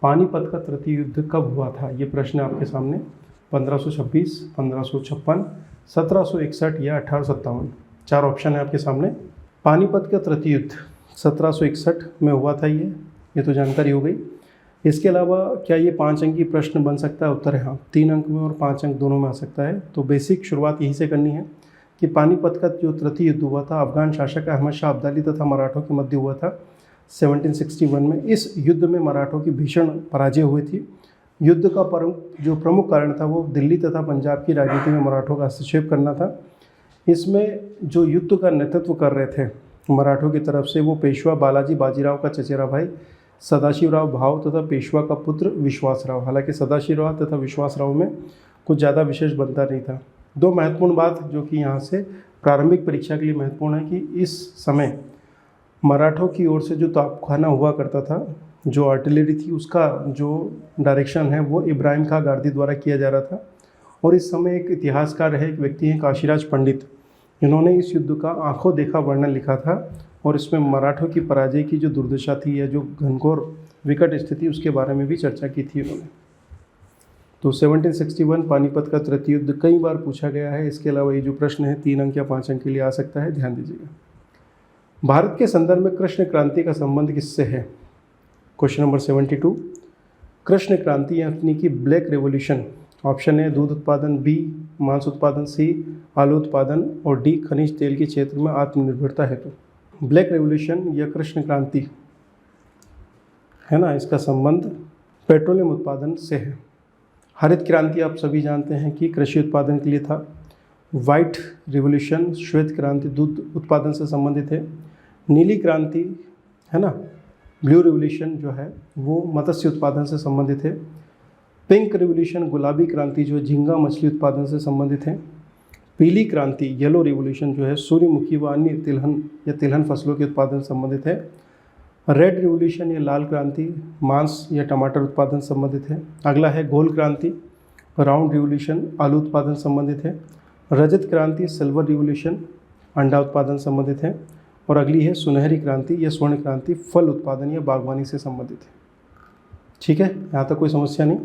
पानीपत का तृतीय युद्ध कब हुआ था? ये प्रश्न है आपके सामने। 1526, 1556, 1761 या 1857। चार ऑप्शन है आपके सामने। पानीपत का तृतीय युद्ध 1761 में हुआ था। ये तो जानकारी हो गई। इसके अलावा क्या ये 5 अंक की प्रश्न बन सकता है? उत्तर है हाँ, 3 अंक में और 5 अंक दोनों में आ सकता है। तो बेसिक शुरुआत यहीं से करनी है कि पानीपत का जो तृतीय युद्ध हुआ था अफगान शासक अहमद शाह अब्दाली तथा मराठों के मध्य हुआ था 1761 में। इस युद्ध में मराठों की भीषण पराजय हुई थी। युद्ध का प्रमुख कारण था वो दिल्ली तथा पंजाब की राजनीति में मराठों का हस्तक्षेप करना था। इसमें जो युद्ध का नेतृत्व कर रहे थे मराठों की तरफ से वो पेशवा बालाजी बाजीराव का चचेरा भाई सदाशिवराव भाव तथा पेशवा का पुत्र विश्वासराव। हालांकि सदाशिवराव तथा विश्वासराव में कुछ ज़्यादा विशेष बनता नहीं था। दो महत्वपूर्ण बात जो कि यहाँ से प्रारंभिक परीक्षा के लिए महत्वपूर्ण है कि इस समय मराठों की ओर से जो तोपखाना हुआ करता था, जो आर्टिलरी थी, उसका जो डायरेक्शन है वो इब्राहिम खां गारदी द्वारा किया जा रहा था। और इस समय एक इतिहासकार है, एक व्यक्ति हैं काशीराज पंडित, इन्होंने इस युद्ध का आंखों देखा वर्णन लिखा था और इसमें मराठों की पराजय की जो दुर्दशा थी या जो घनघोर विकट स्थिति उसके बारे में भी चर्चा की थी उन्होंने। तो 1761 पानीपत का तृतीय युद्ध कई बार पूछा गया है। इसके अलावा ये जो प्रश्न है 3 अंक या 5 अंक के लिए आ सकता है, ध्यान दीजिएगा। भारत के संदर्भ में कृष्ण क्रांति का संबंध किससे है? Question number 72। कृष्ण क्रांति यानी कि ब्लैक रेवोल्यूशन। ऑप्शन है दूध उत्पादन, बी मांस उत्पादन, सी आलू उत्पादन और डी खनिज तेल के क्षेत्र में आत्मनिर्भरता हेतु। ब्लैक रेवोल्यूशन या कृष्ण क्रांति है ना, इसका संबंध पेट्रोलियम उत्पादन से है। हरित क्रांति आप सभी जानते हैं कि कृषि उत्पादन के लिए था। वाइट रिवोल्यूशन श्वेत क्रांति दूध उत्पादन से संबंधित है। नीली क्रांति है ना, ब्लू रिवोल्यूशन जो है वो मत्स्य उत्पादन से संबंधित है। पिंक रिवोल्यूशन गुलाबी क्रांति जो झींगा मछली उत्पादन से संबंधित है। पीली क्रांति येलो रिवोल्यूशन जो है सूर्यमुखी व अन्य तिलहन या तिलहन फसलों के उत्पादन से संबंधित है। रेड रिवोल्यूशन या लाल क्रांति मांस या टमाटर उत्पादन से संबंधित है। अगला है गोल क्रांति राउंड रिवोल्यूशन आलू उत्पादन संबंधित है। रजत क्रांति सिल्वर रिवोल्यूशन अंडा उत्पादन संबंधित है। और अगली है सुनहरी क्रांति या स्वर्ण क्रांति फल उत्पादन या बागवानी से संबंधित है। ठीक है, यहाँ तक कोई समस्या नहीं।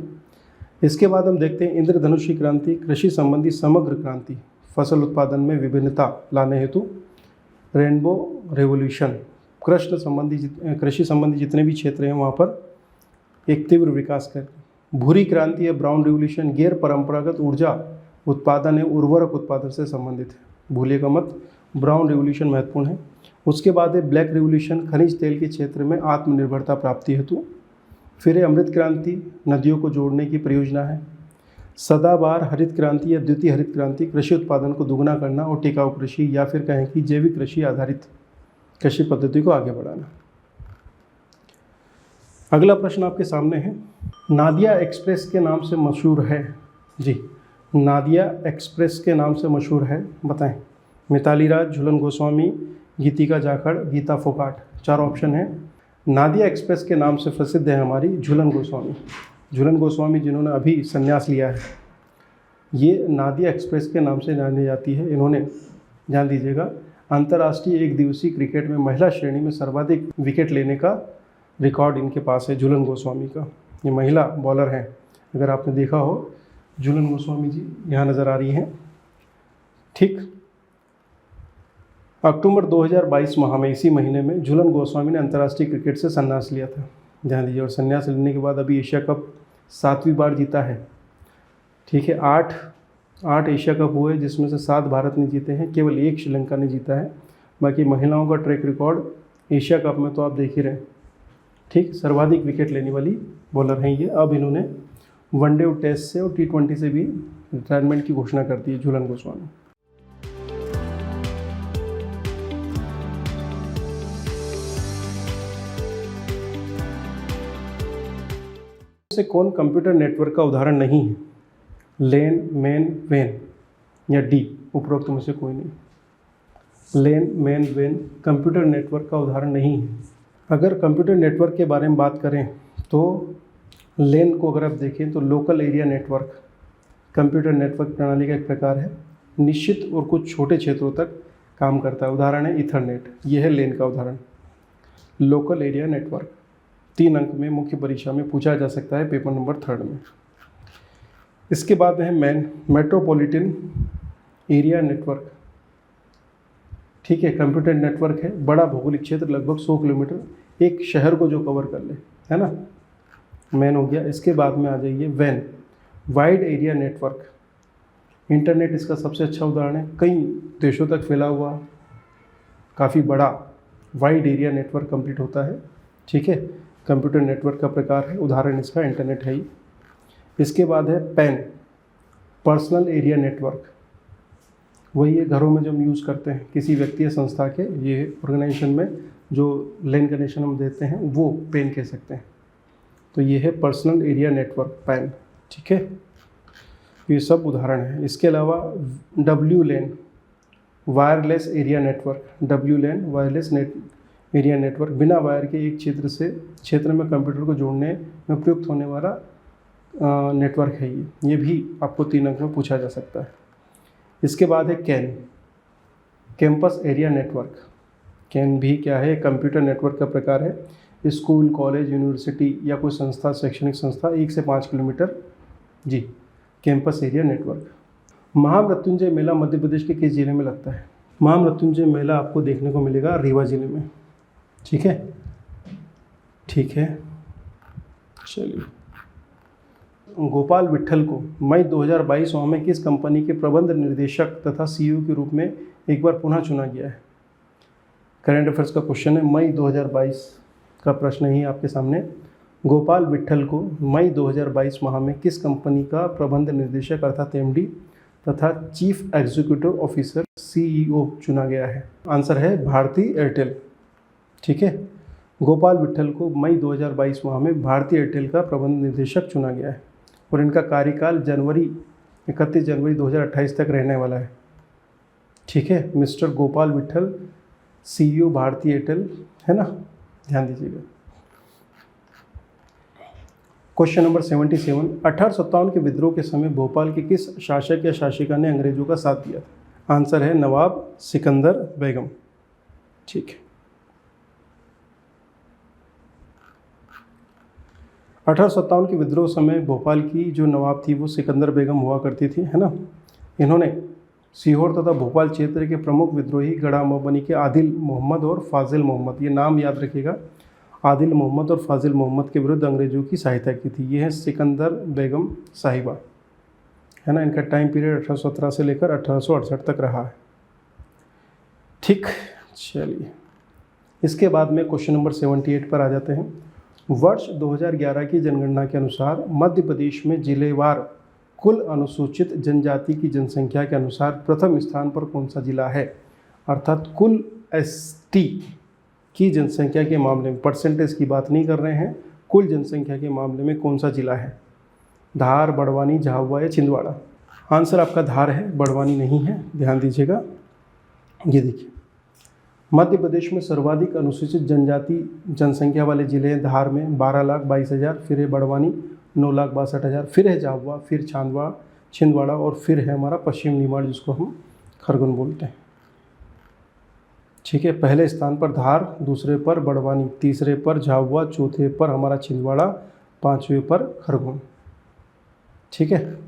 इसके बाद हम देखते हैं इंद्रधनुषी क्रांति कृषि संबंधी समग्र क्रांति फसल उत्पादन में विभिन्नता लाने हेतु। रेनबो रेवोल्यूशन कृषि संबंधी जितने भी क्षेत्र हैं वहाँ पर एक तीव्र विकास कर। भूरी क्रांति या ब्राउन रिवोल्यूशन गैर परंपरागत ऊर्जा उत्पादन या उर्वरक उत्पादन से संबंधित है, भूलिएगा मत। ब्राउन रिवोल्यूशन महत्वपूर्ण है। उसके बाद है ब्लैक रिवोल्यूशन खनिज तेल के क्षेत्र में आत्मनिर्भरता प्राप्ति हेतु। फिर है अमृत क्रांति नदियों को जोड़ने की परियोजना है। सदाबहार हरित क्रांति या द्वितीय हरित क्रांति कृषि उत्पादन को दुगना करना और टिकाऊ कृषि या फिर कहें कि जैविक कृषि आधारित कृषि पद्धति को आगे बढ़ाना। अगला प्रश्न आपके सामने है, नादिया एक्सप्रेस के नाम से मशहूर है। जी, नादिया एक्सप्रेस के नाम से मशहूर है, बताएं। मिताली राज, झूलन गोस्वामी, गीतिका जाखड़, गीता फोगाट। चार ऑप्शन है। नादिया एक्सप्रेस के नाम से प्रसिद्ध है हमारी झूलन गोस्वामी। झूलन गोस्वामी जिन्होंने अभी संन्यास लिया है, ये नादिया एक्सप्रेस के नाम से जानी जाती है। इन्होंने, ध्यान दीजिएगा, अंतर्राष्ट्रीय एक दिवसीय क्रिकेट में महिला श्रेणी में सर्वाधिक विकेट लेने का रिकॉर्ड इनके पास है, झूलन गोस्वामी का। ये महिला बॉलर हैं, अगर आपने देखा हो। झूलन गोस्वामी जी यहाँ नज़र आ रही हैं। ठीक, अक्टूबर 2022 माह में, इसी महीने में झूलन गोस्वामी ने अंतर्राष्ट्रीय क्रिकेट से संन्यास लिया था, ध्यान दीजिए। और संन्यास लेने के बाद अभी एशिया कप 7वीं बार जीता है। ठीक है, 8 एशिया कप हुए जिसमें से 7 भारत ने जीते हैं, केवल 1 श्रीलंका ने जीता है। बाकी महिलाओं का ट्रैक रिकॉर्ड एशिया कप में तो आप देख ही रहे हैं। ठीक, सर्वाधिक विकेट लेने वाली बॉलर हैं ये। अब इन्होंने वनडे और टेस्ट से और T20 से भी रिटायरमेंट की घोषणा कर दी है झूलन गोस्वामी। से कौन कंप्यूटर नेटवर्क का उदाहरण नहीं है? लेन, मैन, वेन या डी उपरोक्त में से कोई नहीं। लेन, मैन, वेन कंप्यूटर नेटवर्क का उदाहरण नहीं है। अगर कंप्यूटर नेटवर्क के बारे में बात करें तो लेन को अगर आप देखें तो local area network computer network प्रणाली का एक प्रकार है, निश्चित और कुछ छोटे क्षेत्रों तक काम करता है। उदाहरण है ईथरनेट, यह है लेन का उदाहरण, लोकल एरिया नेटवर्क। 3 अंक में मुख्य परीक्षा में पूछा जा सकता है पेपर नंबर 3 में। इसके बाद है मेट्रोपॉलिटन एरिया नेटवर्क। ठीक है, कंप्यूटर नेटवर्क है, बड़ा भौगोलिक क्षेत्र लगभग 100 किलोमीटर एक शहर को जो कवर कर ले, है ना, मैन हो गया। इसके बाद में आ जाइए वैन, वाइड एरिया नेटवर्क। इंटरनेट इसका सबसे अच्छा उदाहरण है, कई देशों तक फैला हुआ काफ़ी बड़ा वाइड एरिया नेटवर्क कंप्लीट होता है। ठीक है, कंप्यूटर नेटवर्क का प्रकार है, उदाहरण इसका इंटरनेट है ही। इसके बाद है पैन, पर्सनल एरिया नेटवर्क। वही है घरों में जो हम यूज़ करते हैं किसी व्यक्ति या संस्था के, ये ऑर्गेनाइजेशन में जो लैन कनेक्शन हम देते हैं वो पैन कह सकते हैं। तो ये है पर्सनल एरिया नेटवर्क, पैन। ठीक है, ये सब उदाहरण है। इसके अलावा W LAN, wireless area network. W LAN wireless area network, बिना वायर के एक क्षेत्र से क्षेत्र में कंप्यूटर को जोड़ने में प्रयुक्त होने वाला नेटवर्क है ये भी आपको 3 अंक में पूछा जा सकता है। इसके बाद है can, campus area network. Can भी क्या है, कंप्यूटर नेटवर्क का प्रकार है। स्कूल, कॉलेज, यूनिवर्सिटी या कोई संस्था, शैक्षणिक संस्था 1 से 5 किलोमीटर, जी, कैंपस एरिया नेटवर्क। महामृत्युंजय मेला मध्य प्रदेश के किस जिले में लगता है? महामृत्युंजय मेला आपको देखने को मिलेगा रीवा जिले में। ठीक है, ठीक है, चलिए। गोपाल विट्ठल को मई 2022 में किस कंपनी के प्रबंध निर्देशक तथा सीईओ के रूप में एक बार पुनः चुना गया है? करंट अफेयर्स का क्वेश्चन है, मई 2022 का प्रश्न ही आपके सामने। गोपाल विट्ठल को मई 2022 माह में किस कंपनी का प्रबंध निर्देशक अर्थात एमडी तथा चीफ एग्जीक्यूटिव ऑफिसर सीईओ चुना गया है? आंसर है भारती एयरटेल। ठीक है, गोपाल विट्ठल को मई 2022 माह में भारती एयरटेल का प्रबंध निर्देशक चुना गया है और इनका कार्यकाल 31 जनवरी 2028 तक रहने वाला है। ठीक है, मिस्टर गोपाल विट्ठल, सीईओ भारती एयरटेल, है ना, ध्यान दीजिएगा। क्वेश्चन नंबर 77, 1857 के विद्रोह के समय भोपाल के किस शासक या शासिका ने अंग्रेजों का साथ दिया था? आंसर है नवाब सिकंदर बेगम। ठीक है, 1857 के विद्रोह समय भोपाल की जो नवाब थी वो सिकंदर बेगम हुआ करती थी, है ना। इन्होंने सीहोर तथा भोपाल क्षेत्र के प्रमुख विद्रोही गड़ा मबनी के आदिल मोहम्मद और फाजिल मोहम्मद, ये नाम याद रखिएगा, आदिल मोहम्मद और फाजिल मोहम्मद के विरुद्ध अंग्रेजों की सहायता की थी। ये है सिकंदर बेगम साहिबा, है ना। इनका टाइम पीरियड 1817 से लेकर 1868 तक रहा है। ठीक, चलिए। इसके बाद में क्वेश्चन नंबर 78 पर आ जाते हैं। वर्ष 2011 की जनगणना के अनुसार मध्य प्रदेश में जिलेवार कुल अनुसूचित जनजाति की जनसंख्या के अनुसार प्रथम स्थान पर कौन सा जिला है? अर्थात कुल एसटी की जनसंख्या के मामले में, परसेंटेज की बात नहीं कर रहे हैं, कुल जनसंख्या के मामले में कौन सा जिला है? धार, बड़वानी, झाबुआ या छिंदवाड़ा? आंसर आपका धार है, बड़वानी नहीं है, ध्यान दीजिएगा। ये देखिए, मध्य प्रदेश में सर्वाधिक अनुसूचित जनजाति जनसंख्या वाले जिले हैं धार में 12,22,000, फिर है बड़वानी 9,62,000, फिर है झाबुआ, फिर छिंदवाड़ा और फिर है हमारा पश्चिम निमाड़ जिसको हम खरगोन बोलते हैं। ठीक है, पहले स्थान पर धार, दूसरे पर बड़वानी, तीसरे पर झाबुआ, चौथे पर हमारा छिंदवाड़ा, 5वें पर खरगोन। ठीक है,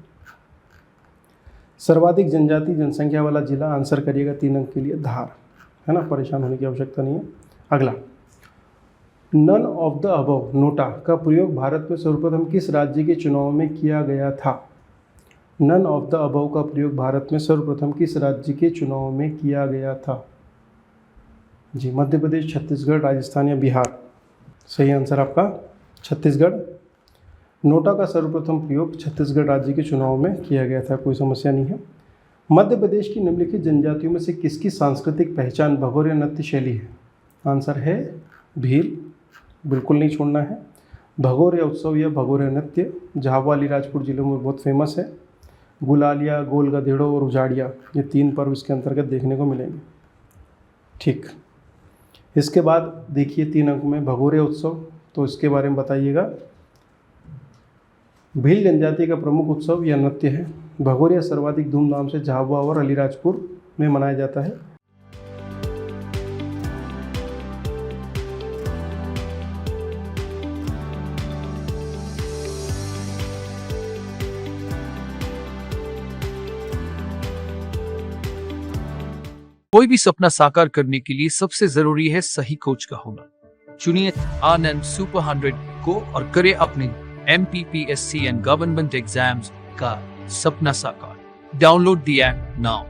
सर्वाधिक जनजाति जनसंख्या वाला जिला, आंसर करिएगा 3 अंक के लिए धार, है ना, परेशान होने की आवश्यकता नहीं है। अगला, none of the above NOTA का प्रयोग भारत में सर्वप्रथम किस राज्य के चुनाव में किया गया था? नन ऑफ द अबव का प्रयोग भारत में सर्वप्रथम किस राज्य के चुनाव में किया गया था? जी, मध्य प्रदेश, छत्तीसगढ़, राजस्थान या बिहार? सही आंसर आपका छत्तीसगढ़। नोटा का सर्वप्रथम प्रयोग छत्तीसगढ़ राज्य के चुनाव में किया गया था, कोई समस्या नहीं है। मध्य प्रदेश की निम्नलिखित जनजातियों में से किसकी सांस्कृतिक पहचान भगोरिया नृत्य शैली है? आंसर है भील, बिल्कुल नहीं छोड़ना है। भगोरिया उत्सव या भगोरिया नृत्य झाबुआ, अलीराजपुर जिलों में बहुत फेमस है। गुलालिया, गोल गधेड़ो और उजाड़िया, ये 3 पर्व इसके अंतर्गत देखने को मिलेंगे। ठीक, इसके बाद देखिए 3 अंक में भगोरिया उत्सव, तो इसके बारे में बताइएगा। भील जनजाति का प्रमुख उत्सव या नृत्य है। भगोरिया सर्वाधिक धूमधाम से झाबुआ और अलीराजपुर में मनाया जाता है। कोई भी सपना साकार करने के लिए सबसे जरूरी है सही कोच का होना। चुनिए आनंद सुपर 100 को और करे अपने MPPSC एंड गवर्नमेंट एग्जाम्स का सपना साकार। Download the app now.